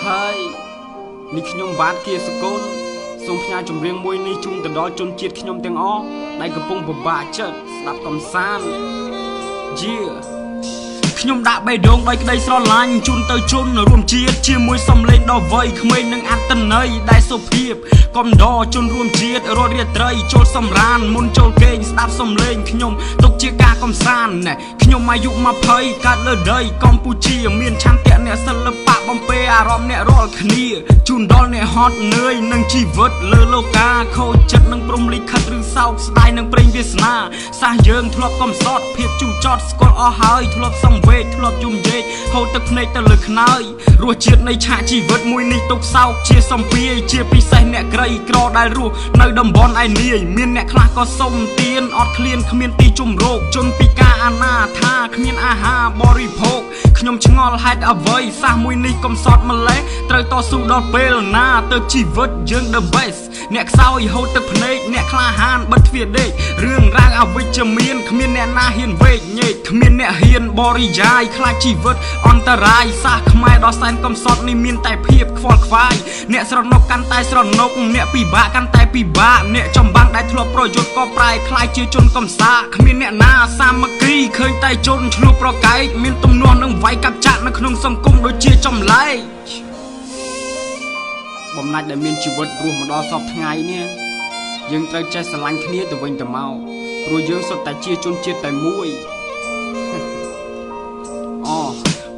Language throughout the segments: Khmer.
ហើយនេះខ្ញុំបាទគៀសកូនសូមផ្ញើចម្រៀងមួយនេះជូនទៅដល់ជនជាតិខ្ញុំទាំងអស់ដែលកំពុងពិបាកចិត្តស្ដាប់កំសាន្តខ្ញុំដាក់បេះដូងដោយក្តីស្រឡាញ់ជូនទៅជនរួមជាតិជាមួយសំឡេងដ៏វៃក្មេងនិងអត្តន័យដែលសុភាពកំដរជនរួមជាតិរាល់រាត្រីចូលសម្រានមុនចូលគេងស្ដាប់សំឡេងខ្ញុំទុកជាការកំសាន្តណែខ្ញុំអាយុ20កើតលើដីកម្ពុជាមានឆន្ទៈអ្នកសិល្បៈបំពេអារម្មណ៍អ្នករាល់គ្នាជូនដល់អ្នកហត់នឿយនឹងជីវិតលើលោកាខូចចិត្តនឹងព្រំលិខិតឬសោកស្ដាយនឹងព្រេងវាសនាសះយើងធ្លាប់កំសត់ភាពជូរចត់ស្គាល់អស់ហើយធ្លាប់សង្វេគធ្លាប់យំយេកហូរទឹកភ្នែកទៅលើខ្នើយរសជាតិនៃឆាកជីវិតមួយនេះទុកសោកជាសំភាយជាពិសេសអ្នកក្រីក្រដែលរស់នៅតំបន់ឯនាយមានអ្នកខ្លះក៏សុំទានអត់ឃ្លានគ្មានទីជម្រកជនពិការអនាថាគ្មានអាហារបរិភោគខ្ញុំឆ្ងល់ហេតុអ្វីសះមួយនេះកំសត់ម្លេះត្រូវតស៊ូដល់ពេលណាទៅជីវិតយើង the best អ្នកខ្សោយហូរទឹកភ្នែកអ្នកក្លាហានបិទទ្វារដេករឿងរ៉ាវអវិជ្ជមានគ្មានអ្នកណាហ៊ានវេកញែកគ្មានអ្នកហ៊ានបរិយាយខ្លាចជីវិតអន្តរាយសាសខ្មែរដល់សែនកំសត់នេះមានតែភាពខ្វល់ខ្វាយអ្នកស្រណុកកាន់តែស្រណុកអ្នកពិបាកកាន់តែពិបាកអ្នកចំបាំងដែលធ្លាប់ប្រយុទ្ធក៏ប្រែខ្លាយជាជនកំសាគ្មានអ្នកណាសាមគ្គីឃើញតែជនឆ្លោះប្រកែកមានទំនាស់នឹងវាយកាប់ចាក់នៅក្នុងសង្គមដូចជាចម្លែកបំណាច់ដែលមានជីវិតរស់មកដល់សពថ្ងៃនេះយើងត្រូវចេះស្រឡាញ់គ្នាទៅវិញទៅមកព្រោះយើងសុទ្ធតែជាជនជាតិតែមួយ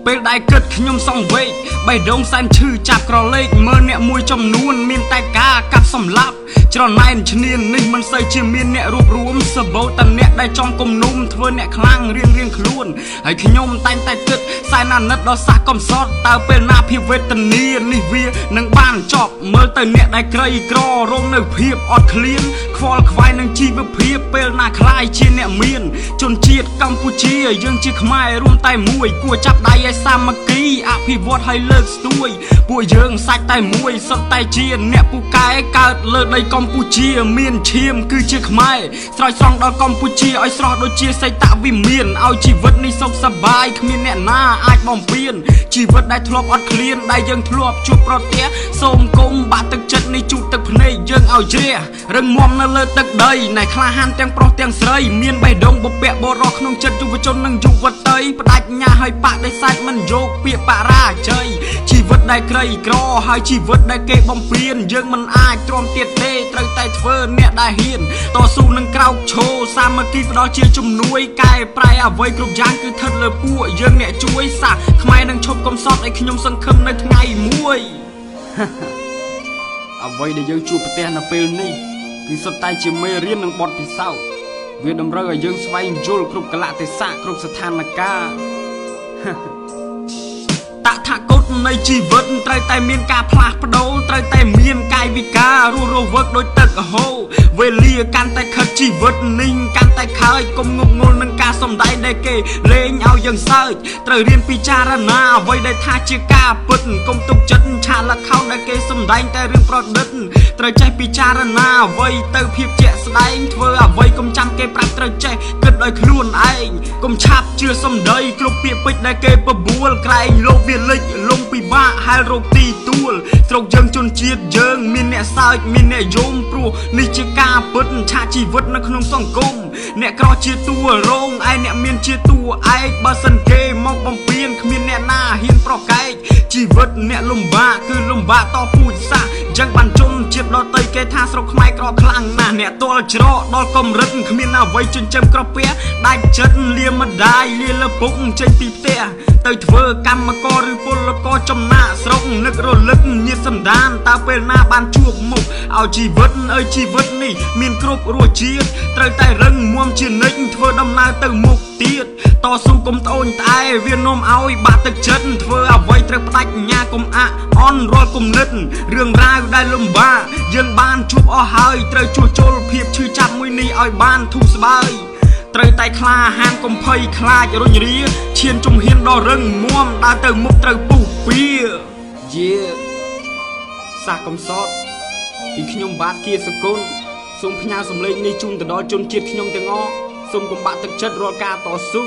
ពេលដែលគិតខ្ញុំសង្វេគបេះដូងសែនឈឺចាប់ក្រឡេកមើលអ្នកមួយចំនួនមានតែការកាប់សម្លាប់ច្រណែនឈ្នាននេះមិនសូវជាមានអ្នករួបរวมសបោតតែអ្នកដែលចំគំនុំធ្វើអ្នកខ្លាំងរៀងខ្លួនហើយខ្ញុំតែងតែគិតសែនអាណិតដល់សាសកំសត់តើពេលណាភាពវេទនានេះវានឹងបានចប់មើលទៅអ្នកដែលក្រីក្ររងនៅភាពអត់ឃ្លានខ្វល់ខ្វាយនឹងជីវភាពពេលណាខ្លាយជាអ្នកមានជនជាតិកម្ពុជាយើងជាខ្មែររួមតែមួយគួរចាប់ដៃឲ្យសាមគ្គីអភិវឌ្ឍឲ្យលើកស្ទួយពួកយើងសាច់តែមួយសុទ្ធតែជាអ្នកពូកែកើតលើដីកម្ពុជាមានឈាមគឺជាខ្មែរស្រោចស្រង់ដល់កម្ពុជាឲ្យស្រស់ដូចជាសីតវិមានឲ្យជីវិតនេះសុខសប្បាយគ្មានអ្នកណាអាចបំពេញជីវិតដែលធ្លាប់អត់ឃ្លានដែលយើងធ្លាប់ជួបប្រទះសូមគុំបាក់ទឹកចិត្តនេះជូតទឹកភ្នែកយើងឲ្យជ្រះរឹងមាំនៅលើទឹកដីណែក្លាហានទាំងប្រុសទាំងស្រីមានបេះដូងបុព្វបុរសក្នុងចិត្តយុវជននិងយុវតីបដិញ្ញាឲ្យបដិសេធមិនយកពាក្យបរាជ័យជីវិតដែលក្រីក្រហើយជីវិតដែលគេបំពេញយើងមិនអាចទ្រាំទៀតទេត្រូវតែធ្វើអ្នកដែលហ៊ានតស៊ូនឹងក្រោកឈរសាមគ្គីផ្ដល់ជាជំនួយកែប្រែអ្វីគ្រប់យ៉ាងគឺស្ថិតលើពួកយើងអ្នកជួយសាសខ្មែរនឹងឈប់កំសត់ឲ្យខ្ញុំសង្ឃឹមនៅថ្ងៃមួយអ្វីដែលយើងជួបប្រទះនៅពេលនេះគឺសុទ្ធតែជាមេរៀននិងបទពិសោធន៍វាតម្រូវឲ្យយើងស្វែងយល់គ្រប់កលៈទេសៈគ្រប់ស្ថានភាពតថាគតនៃជីវិតត្រូវតែមានការផ្លាស់ប្ដូរត្រូវតែមានកាយវិការរស់រវើកដូចទឹកហូរវេលាកាន់តែខិតជីវិតនេះកាន់តែខើចកុំងប់ងល់នឹងការសំដែងដែលគេលេងឲ្យយើងសើចត្រូវរៀនពិចារណាអ្វីដែលថាជាការពិតកុំទុកចិត្តឆាកល្ខោនដែលគេសំដែងតែរឿងប្រឌិតត្រូវចេះពិចារណាអ្វីទៅភាពជាក់ស្ដែងធ្វើអ្វីកុំចាំគេប្រាប់ត្រូវចេះគិតដោយខ្លួនឯងកុំឆាប់ជឿសំដីគ្រប់ពាក្យពេចន៍ដែលគេបបួលក្រែងលោកវាលិចលំពិបាកហែលរោគទីទួលស្រុកយើងជនជាតិយើងមានអ្នកសើចមានអ្នកយំព្រោះនេះជាការពិតឆាកជីវិតនៅក្នុងសង្គមអ្នកក្រជាតួរងឯអ្នកមានជាតួឯកបើសិនគេមកបំពេញគ្មានអ្នកណាហ៊ានប្រកែកជីវិតអ្នកលំបាកគឺលំបាកតពូជសាសន៍អញ្ចឹងបានជនជាតិដទៃគេថាស្រុកខ្មែរក្រខ្លាំងណាស់អ្នកទល់ច្រកដល់កម្រិតគ្មានអ្វីចិញ្ចឹមក្រពះដាច់ចិត្តលាម្ដាយលាលពុកចេញពីផ្ទះទៅធ្វើកម្មករឬពលករចំណាក់ស្រុកនឹករលឹកញាតសម្ដានតើពេលណាបានជួបមុខឲ្យជីវិតជីវិតនេះមានគ្រប់រសជាតិត្រូវតែរឹងមាំជានិច្ចធ្វើដំណើរទៅមុខទៀតតស៊ូកុំត្អូញត្អែវានាំឲ្យបាក់ទឹកចិត្តធ្វើអ្វីត្រូវបដិញ្ញាកុំអាក់អន់រាល់គំនិតរឿងរ៉ាវដែលលំបាកយើងបានជួបអស់ហើយត្រូវជួសជុលភាពឈឺចាប់មួយនេះឲ្យបានធូរស្បើយត្រូវតែក្លាហានកុំភ័យខ្លាចរុញរាឈានជំហានដ៏រឹងមាំដើរទៅមុខត្រូវពុះពៀសាសកំសត់ពីខ្ញុំបាទគៀសកុលសូមផ្ញើសម្លេងនេះជូនទៅដល់ជនជាតិខ្ញុំទាំងអស់សូមកុំបាក់ទឹកចិត្តរាល់ការតស៊ូ